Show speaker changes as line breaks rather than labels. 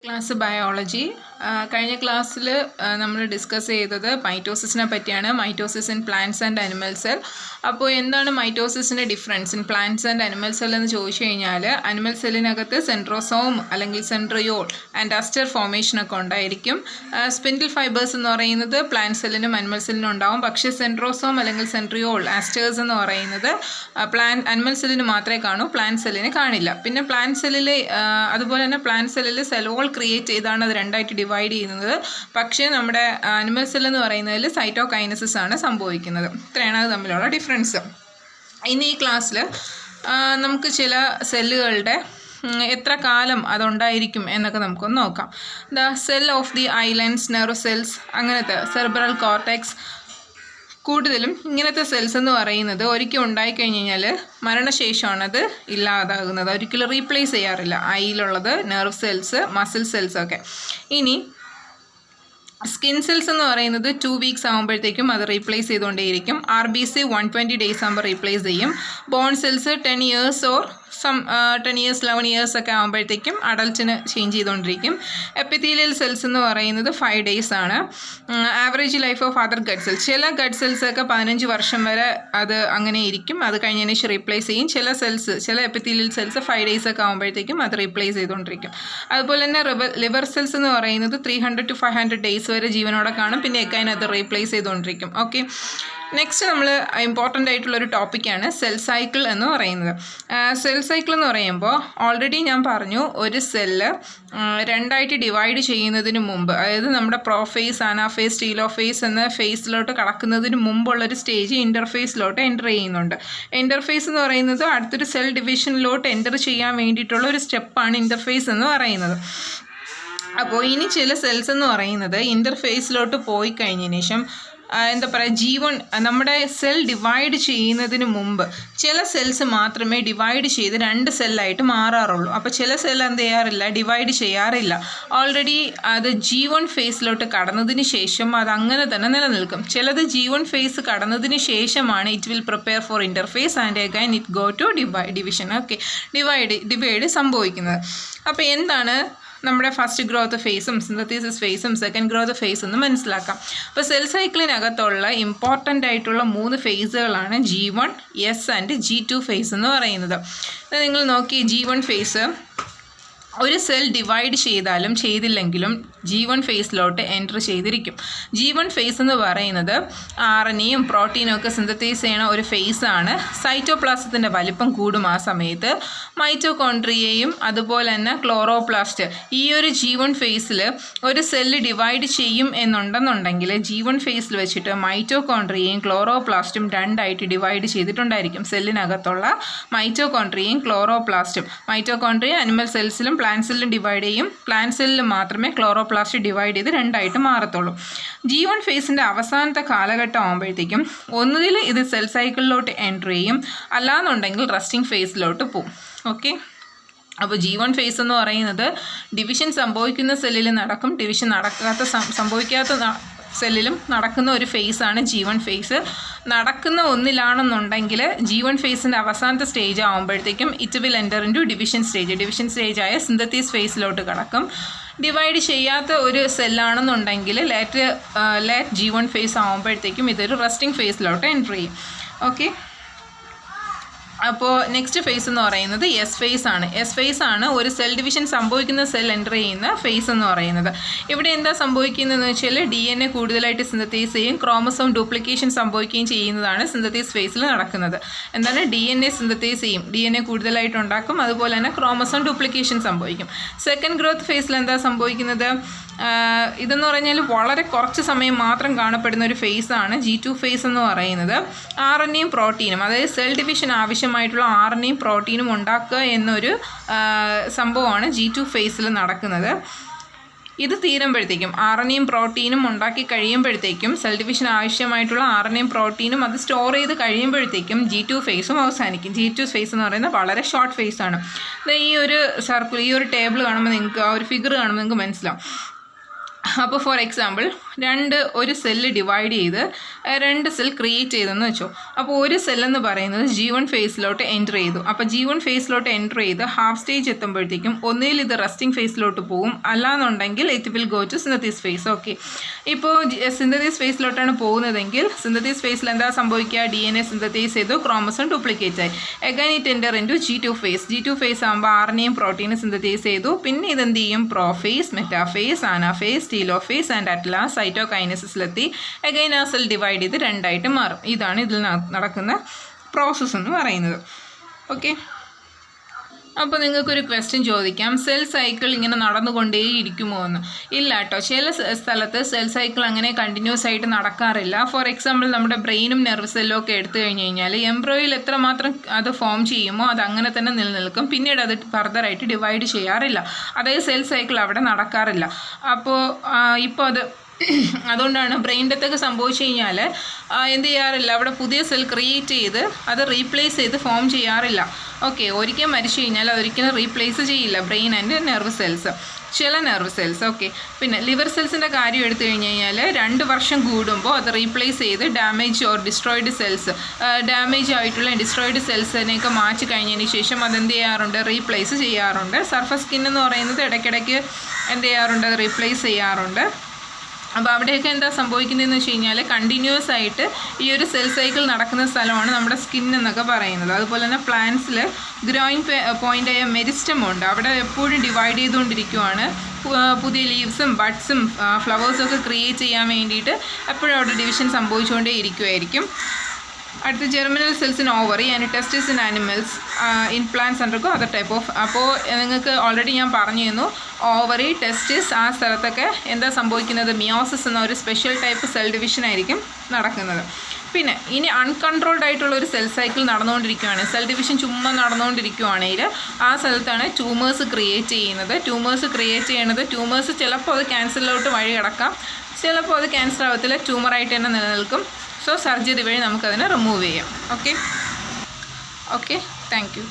Class biology കഴിഞ്ഞ ക്ലാസ്സിൽ നമ്മൾ ഡിസ്കസ് ചെയ്തത് മൈറ്റോസിസിനെ പറ്റിയാണ്. Mitosis in plants and animal cell. അപ്പോൾ എന്താണ് മൈറ്റോസിസിൻ്റെ difference in plants and animal cell എന്ന് ചോദിച്ചു കഴിഞ്ഞാൽ, അനിമൽ സെല്ലിനകത്ത് സെൻട്രോസോം അല്ലെങ്കിൽ സെൻട്രിയോൾ ആൻഡ് അസ്റ്റർ ഫോർമേഷനൊക്കെ ഉണ്ടായിരിക്കും. സ്പിൻഡിൽ ഫൈബേഴ്സ് എന്ന് പറയുന്നത് പ്ലാന്റ് സെല്ലിനും അനിമൽ സെല്ലിനും ഉണ്ടാവും. പക്ഷേ സെൻട്രോസോം അല്ലെങ്കിൽ സെൻട്രിയോൾ ആസ്റ്റേഴ്സ് എന്ന് പറയുന്നത് അനിമൽ സെല്ലിന് മാത്രമേ കാണൂ, പ്ലാന്റ് സെല്ലിന് കാണില്ല. പിന്നെ പ്ലാന്റ് സെല്ലിൽ അതുപോലെ തന്നെ പ്ലാന്റ് സെല്ലിൽ സെൽ ക്രിയേറ്റ് ചെയ്താണ് അത് രണ്ടായിട്ട് ഡിവൈഡ് ചെയ്യുന്നത്. പക്ഷേ നമ്മുടെ അനിമൽ സെൽ എന്ന് പറയുന്നതിൽ സൈറ്റോകൈനസിസ് ആണ് സംഭവിക്കുന്നത്. ഇത്രയാണ് അത് തമ്മിലുള്ള ഡിഫറൻസ്. ഇനി ഈ ക്ലാസ്സിൽ നമുക്ക് ചില സെല്ലുകളുടെ എത്ര കാലം അതുണ്ടായിരിക്കും എന്നൊക്കെ നമുക്കൊന്ന് നോക്കാം. The cell of the islands, nerve cells, അങ്ങനത്തെ സെർബ്രൽ കോർട്ടെക്സ്, കൂടുതലും ഇങ്ങനത്തെ സെൽസ് എന്ന് പറയുന്നത് ഒരിക്കൽ ഉണ്ടായിക്കഴിഞ്ഞ് കഴിഞ്ഞാൽ മരണശേഷമാണ് അത് ഇല്ലാതാകുന്നത്. ഒരിക്കലും റീപ്ലേസ് ചെയ്യാറില്ല. ഐയിലുള്ളത് നെർവ് സെൽസ്, മസിൽ സെൽസ് ഒക്കെ. ഇനി സ്കിൻ സെൽസ് എന്ന് പറയുന്നത് 2 വീക്സ് ആകുമ്പോഴത്തേക്കും അത് റീപ്ലേസ് ചെയ്തുകൊണ്ടേയിരിക്കും. RBC 120 ഡേയ്സ് ആകുമ്പോൾ റീപ്ലേസ് ചെയ്യും. Bone cells 10 years or 10 years 11 years ഒക്കെ ആകുമ്പോഴത്തേക്കും അഡൽറ്റിന് ചേഞ്ച് ചെയ്തുകൊണ്ടിരിക്കും. എപ്പിത്തീലിയൽ സെൽസ് എന്ന് പറയുന്നത് 5 ഡേയ്സ് ആണ്. Average life of other gut cells, ചില ഗഡ് സെൽസ് ഒക്കെ 15 വർഷം വരെ അത് അങ്ങനെ ഇരിക്കും. അത് കഴിഞ്ഞതിന് ശേഷം റീപ്ലേസ് ചെയ്യും. ചില എപ്പിത്തീലിയൽ സെൽസ് 5 ഡേയ്സ് ഒക്കെ ആകുമ്പോഴത്തേക്കും അത് റീപ്ലേസ് ചെയ്തുകൊണ്ടിരിക്കും. അതുപോലെ തന്നെ ലിവർ സെൽസ് എന്ന് പറയുന്നത് 300 to 500 ഡേയ്സ് വരെ ജീവനോടെ കാണും. പിന്നെ എക്കൈൻ അത് റീപ്ലേസ് ചെയ്തുകൊണ്ടിരിക്കും. ഓക്കെ, നെക്സ്റ്റ് നമ്മൾ ഇമ്പോർട്ടൻ്റ് ആയിട്ടുള്ളൊരു ടോപ്പിക്കാണ് സെൽ സൈക്കിൾ എന്ന് പറയുന്നത്. സെൽ സൈക്കിൾ എന്ന് പറയുമ്പോൾ ഓൾറെഡി ഞാൻ പറഞ്ഞു, ഒരു സെല്ല് രണ്ടായിട്ട് ഡിവൈഡ് ചെയ്യുന്നതിന് മുമ്പ്, അതായത് നമ്മുടെ പ്രോഫേസ്, അനാഫേസ്, ടീലോഫേസ് എന്ന ഫേസിലോട്ട് കടക്കുന്നതിന് മുമ്പുള്ളൊരു സ്റ്റേജ് ഇൻ്റർഫേസിലോട്ട് എൻ്റർ ചെയ്യുന്നുണ്ട്. ഇൻ്റർഫേസ് എന്ന് പറയുന്നത് അടുത്തൊരു സെൽ ഡിവിഷനിലോട്ട് എൻ്റർ ചെയ്യാൻ വേണ്ടിയിട്ടുള്ള ഒരു സ്റ്റെപ്പാണ് ഇൻ്റർഫേസ് എന്ന് പറയുന്നത്. അപ്പോൾ ഇനി ചില സെൽസ് എന്ന് പറയുന്നത് ഇൻ്റർഫേസിലോട്ട് പോയി കഴിഞ്ഞതിന് ശേഷം എന്താ പറയുക, നമ്മുടെ സെൽ ഡിവൈഡ് ചെയ്യുന്നതിന് മുമ്പ് ചില സെൽസ് മാത്രമേ ഡിവൈഡ് ചെയ്ത് 2 സെല്ലായിട്ട് മാറാറുള്ളൂ. അപ്പോൾ ചില സെൽ എന്ത് ചെയ്യാറില്ല, ഡിവൈഡ് ചെയ്യാറില്ല. ഓൾറെഡി അത് G1 ഫേസിലോട്ട് കടന്നതിന് ശേഷം അത് അങ്ങനെ തന്നെ നിലനിൽക്കും. ചിലത് G1 ഫേസ് കടന്നതിന് ശേഷമാണ് it will prepare for interphase and again it go to division. Okay, divide സംഭവിക്കുന്നത്. അപ്പോൾ എന്താണ് നമ്മുടെ ഫസ്റ്റ് ഗ്രോത്ത് ഫേസും സിന്തസിസ് ഫേസും സെക്കൻഡ് ഗ്രോത്ത് ഫേസ് എന്ന് മനസ്സിലാക്കാം. അപ്പോൾ സെൽ സൈക്കിളിനകത്തുള്ള ഇമ്പോർട്ടൻ്റ് ആയിട്ടുള്ള 3 ഫേസുകളാണ് G1, S and G2 face എന്ന് പറയുന്നത്. നിങ്ങൾ നോക്കി, G1 ഫേസ് ഒരു സെൽ ഡിവൈഡ് ചെയ്താലും ചെയ്തില്ലെങ്കിലും G1 ഫേസിലോട്ട് എൻറ്റർ ചെയ്തിരിക്കും. G1 ഫേസ് എന്ന് പറയുന്നത് RNAയും പ്രോട്ടീനും ഒക്കെ സിന്തസൈസ് ചെയ്യണ ഒരു ഫേസാണ്. സൈറ്റോപ്ലാസത്തിൻ്റെ വലിപ്പം കൂടും ആ സമയത്ത്. മൈറ്റോകോൺട്രിയയും അതുപോലെ തന്നെ ക്ലോറോപ്ലാസ്റ്റ്, ഈ ഒരു G1 ഫേസിൽ ഒരു സെല്ല് ഡിവൈഡ് ചെയ്യും എന്നുണ്ടെന്നുണ്ടെങ്കിൽ G1 ഫേസിൽ വെച്ചിട്ട് മൈറ്റോകോൺട്രിയയും ക്ലോറോപ്ലാസ്റ്റും 2ആയിട്ട് ഡിവൈഡ് ചെയ്തിട്ടുണ്ടായിരിക്കും. സെല്ലിനകത്തുള്ള മൈറ്റോകോൺട്രിയയും ക്ലോറോപ്ലാസ്റ്റും. മൈറ്റോകോൺട്രിയ അനിമൽ സെൽസിലും പ്ലാന്റ് സെല്ലിലും ഡിവൈഡ് ചെയ്യും. പ്ലാന്റ് സെല്ലിൽ മാത്രമേ ക്ലോറോപ്ലാസ്റ്റ് ഡിവൈഡ് ചെയ്ത് 2ആയിട്ട് മാറത്തുള്ളൂ. G1 ഫേസിൻ്റെ അവസാനത്തെ കാലഘട്ടം ആകുമ്പോഴത്തേക്കും ഒന്നുകിൽ ഇത് സെൽ സൈക്കിളിലോട്ട് എൻറ്റർ ചെയ്യും, അല്ലാന്നുണ്ടെങ്കിൽ റെസ്റ്റിംഗ് ഫേസിലോട്ട് പോകും. ഓക്കെ, അപ്പോൾ G1 ഫേസ് എന്ന് പറയുന്നത് ഡിവിഷൻ സംഭവിക്കുന്ന സെല്ലിൽ നടക്കും, ഡിവിഷൻ സംഭവിക്കാത്ത സെല്ലിലും നടക്കുന്ന ഒരു ഫേസാണ് G1 ഫേസ്. നടക്കുന്ന ഒന്നിലാണെന്നുണ്ടെങ്കിൽ G1 ഫേസിൻ്റെ അവസാനത്തെ സ്റ്റേജ് ആകുമ്പോഴത്തേക്കും it will enter in to division സ്റ്റേജായ സിന്തസിസ് ഫേസിലോട്ട് കടക്കും. ഡിവൈഡ് ചെയ്യാത്ത ഒരു സെല്ലാണെന്നുണ്ടെങ്കിൽ ലേറ്റ് G1 ഫേസ് ആകുമ്പോഴത്തേക്കും ഇതൊരു റെസ്റ്റിംഗ് ഫേസിലോട്ട് എൻ്റർ ചെയ്യും. ഓക്കെ, അപ്പോൾ നെക്സ്റ്റ് ഫേസ് എന്ന് പറയുന്നത് S ഫേസ് ആണ്. S ഫേസ് ആണ് ഒരു സെൽ ഡിവിഷൻ സംഭവിക്കുന്ന സെൽ എൻ്റർ ചെയ്യുന്ന ഫേസ് എന്ന് പറയുന്നത്. ഇവിടെ എന്താ സംഭവിക്കുന്നതെന്ന് വെച്ചാൽ DNA കൂടുതലായിട്ട് സിന്തസൈസ് ചെയ്യും, ക്രോമസോം ഡ്യൂപ്ലിക്കേഷൻ സംഭവിക്കുകയും ചെയ്യുന്നതാണ് സിന്തസിസ് ഫേസിൽ നടക്കുന്നത്. എന്താണ്, DNA സിന്തസൈസ് ചെയ്യും, DNA കൂടുതലായിട്ട് ഉണ്ടാക്കും, അതുപോലെ തന്നെ ക്രോമസോം ഡ്യൂപ്ലിക്കേഷൻ സംഭവിക്കും. സെക്കൻഡ് ഗ്രോത്ത് ഫേസിൽ എന്താ സംഭവിക്കുന്നത്, ഇതെന്ന് പറഞ്ഞാൽ വളരെ കുറച്ച് സമയം മാത്രം കാണപ്പെടുന്ന ഒരു ഫേസാണ് G2 ഫേസ് എന്ന് പറയുന്നത്. RNAയും പ്രോട്ടീനും, അതായത് സെൽ ഡിവിഷൻ ആവശ്യമായിട്ടുള്ള RNAയും പ്രോട്ടീനും ഉണ്ടാക്കുക എന്നൊരു സംഭവമാണ് G2 ഫേസിൽ നടക്കുന്നത്. ഇത് തീരുമ്പോഴത്തേക്കും RNAയും പ്രോട്ടീനും ഉണ്ടാക്കി കഴിയുമ്പോഴത്തേക്കും സെൽ ഡിവിഷൻ ആവശ്യമായിട്ടുള്ള RNAയും പ്രോട്ടീനും അത് സ്റ്റോർ ചെയ്ത് കഴിയുമ്പോഴത്തേക്കും G2 ഫേസും അവസാനിക്കും. G2 ഫേസ് എന്ന് പറയുന്നത് വളരെ ഷോർട്ട് ഫേസാണ്. ഈ ഒരു സർക്കിൾ, ഈ ഒരു ടേബിൾ കാണുമ്പോൾ നിങ്ങൾക്ക്, ആ ഒരു ഫിഗർ കാണുമ്പോൾ നിങ്ങൾക്ക് മനസ്സിലാവും. അപ്പോൾ ഫോർ എക്സാമ്പിൾ ഒരു സെല്ല് ഡിവൈഡ് ചെയ്ത് 2 സെൽ ക്രിയേറ്റ് ചെയ്തെന്ന് വെച്ചോ. അപ്പോൾ ഒരു സെല്ലെന്ന് പറയുന്നത് G1 ഫേസിലോട്ട് എൻ്റർ ചെയ്തു. അപ്പോൾ G1 ഫേസിലോട്ട് എൻ്റർ ചെയ്ത് ഹാഫ് സ്റ്റേജ് എത്തുമ്പോഴത്തേക്കും ഒന്നുകിൽ ഇത് റെസ്റ്റിംഗ് ഫേസിലോട്ട് പോകും, അല്ലാന്നുണ്ടെങ്കിൽ it will go to synthesis phase. Okay, ഇപ്പോൾ സിന്തസിസ് ഫേസിലോട്ടാണ് പോകുന്നതെങ്കിൽ സിന്തസിസ് ഫേസിൽ എന്താ സംഭവിക്കുക? DNA സിന്തസൈസ് ചെയ്തു, ക്രോമസോം ഡ്യൂപ്ലിക്കേറ്റ് ആയി. Again it enter in to G2 phase. G2 phase ആകുമ്പോൾ RNAയും പ്രോട്ടീനും സിന്തസൈസ് ചെയ്തു. പിന്നെ ഇതെന്ത് ചെയ്യും? Prophase, metaphase, anaphase, telophase and at last സൈറ്റോകൈനസിസിലെത്തി എഗൈൻ ആ സെൽ ഡിവൈഡ് ചെയ്ത് 2ആയിട്ട് മാറും. ഇതാണ് ഇതിൽ നടക്കുന്ന പ്രോസസ്സ് എന്ന് പറയുന്നത്. ഓക്കെ, അപ്പോൾ നിങ്ങൾക്കൊരു ക്വസ്റ്റ്യൻ ചോദിക്കാം, സെൽ സൈക്കിൾ ഇങ്ങനെ നടന്നുകൊണ്ടേ ഇരിക്കുമോ എന്ന്. ഇല്ല കേട്ടോ, ചില സ്ഥലത്ത് സെൽ സൈക്കിൾ അങ്ങനെ കണ്ടിന്യൂസ് ആയിട്ട് നടക്കാറില്ല. ഫോർ എക്സാമ്പിൾ നമ്മുടെ ബ്രെയിനും നെർവ് സെല്ലും ഒക്കെ എടുത്തു കഴിഞ്ഞ് കഴിഞ്ഞാൽ എംബ്രോയിൽ എത്രമാത്രം അത് ഫോം ചെയ്യുമോ അത് അങ്ങനെ തന്നെ നിലനിൽക്കും. പിന്നീട് അത് ഫർദറായിട്ട് ഡിവൈഡ് ചെയ്യാറില്ല. അതായത് സെൽ സൈക്കിൾ അവിടെ നടക്കാറില്ല. അപ്പോൾ ഇപ്പോൾ അതുകൊണ്ടാണ് ബ്രെയിൻ ഡെത്തൊക്കെ സംഭവിച്ചു കഴിഞ്ഞാൽ എന്ത് ചെയ്യാറില്ല, അവിടെ പുതിയ സെൽ ക്രിയേറ്റ് ചെയ്ത് അത് റീപ്ലേസ് ചെയ്ത് ഫോം ചെയ്യാറില്ല. ഓക്കെ, ഒരിക്കൽ മരിച്ചു കഴിഞ്ഞാൽ അതൊരിക്കലും റീപ്ലേസ് ചെയ്യില്ല ബ്രെയിൻ ആൻഡ് നെർവ് സെൽസ്, ചില നെർവ് സെൽസ്. ഓക്കെ, പിന്നെ ലിവർ സെൽസിൻ്റെ കാര്യം എടുത്തു കഴിഞ്ഞ് കഴിഞ്ഞാൽ 2 വർഷം കൂടുമ്പോൾ അത് റീപ്ലേസ് ചെയ്ത് damage or destroyed cells, damage ആയിട്ടുള്ള ഡിസ്ട്രോയിഡ് സെൽസിനെയൊക്കെ മാറ്റി കഴിഞ്ഞതിന് ശേഷം അതെന്ത് ചെയ്യാറുണ്ട്? റീപ്ലേസ് ചെയ്യാറുണ്ട്. സർഫസ് സ്കിൻ എന്ന് പറയുന്നത് ഇടയ്ക്കിടയ്ക്ക് എന്ത് ചെയ്യാറുണ്ട്? അത് റീപ്ലേസ് ചെയ്യാറുണ്ട്. അപ്പോൾ അവിടെയൊക്കെ എന്താ സംഭവിക്കുന്നതെന്ന് വെച്ച് കഴിഞ്ഞാൽ കണ്ടിന്യൂസ് ആയിട്ട് ഈ ഒരു സെൽ സൈക്കിൾ നടക്കുന്ന സ്ഥലമാണ് നമ്മുടെ സ്കിൻ എന്നൊക്കെ പറയുന്നത്. അതുപോലെ തന്നെ പ്ലാന്റ്സിൽ ഗ്രോയിങ് പോയിൻ്റായ മെരിസ്റ്റമുണ്ട്, അവിടെ എപ്പോഴും ഡിവൈഡ് ചെയ്തുകൊണ്ടിരിക്കുവാണ്. പുതിയ ലീവ്സും ബഡ്സും ഫ്ലവേഴ്സും ഒക്കെ ക്രിയേറ്റ് ചെയ്യാൻ വേണ്ടിയിട്ട് എപ്പോഴും അവിടെ ഡിവിഷൻ സംഭവിച്ചുകൊണ്ടേ ഇരിക്കുമായിരിക്കും. അടുത്ത germinal cells in ovary and testis in animals in plants undergo other type of. അപ്പോൾ നിങ്ങൾക്ക് ഓൾറെഡി ഞാൻ പറഞ്ഞു തന്നു, ഓവറി, ടെസ്റ്റിസ് ആ സ്ഥലത്തൊക്കെ എന്താ സംഭവിക്കുന്നത്? മിയോസിസ് എന്ന ഒരു സ്പെഷ്യൽ ടൈപ്പ് സെൽ ഡിവിഷൻ ആയിരിക്കും നടക്കുന്നത്. പിന്നെ ഇനി അൺകൺട്രോൾഡ് ആയിട്ടുള്ള ഒരു സെൽ സൈക്കിൾ നടന്നുകൊണ്ടിരിക്കുകയാണ്, സെൽ ഡിവിഷൻ ചുമ്മാ നടന്നുകൊണ്ടിരിക്കുകയാണെങ്കിൽ ആ സ്ഥലത്താണ് ട്യൂമേഴ്സ് ക്രിയേറ്റ് ചെയ്യുന്നത്. ട്യൂമേഴ്സ് ചിലപ്പോൾ അത് ക്യാൻസറിലോട്ട് വഴി കിടക്കാം, ചിലപ്പോൾ അത് ക്യാൻസർ ആവത്തില്ല, ട്യൂമറായിട്ട് തന്നെ നിലനിൽക്കും. സോ സർജറി വഴി നമുക്കതിനെ റിമൂവ് ചെയ്യാം. Okay, thank you.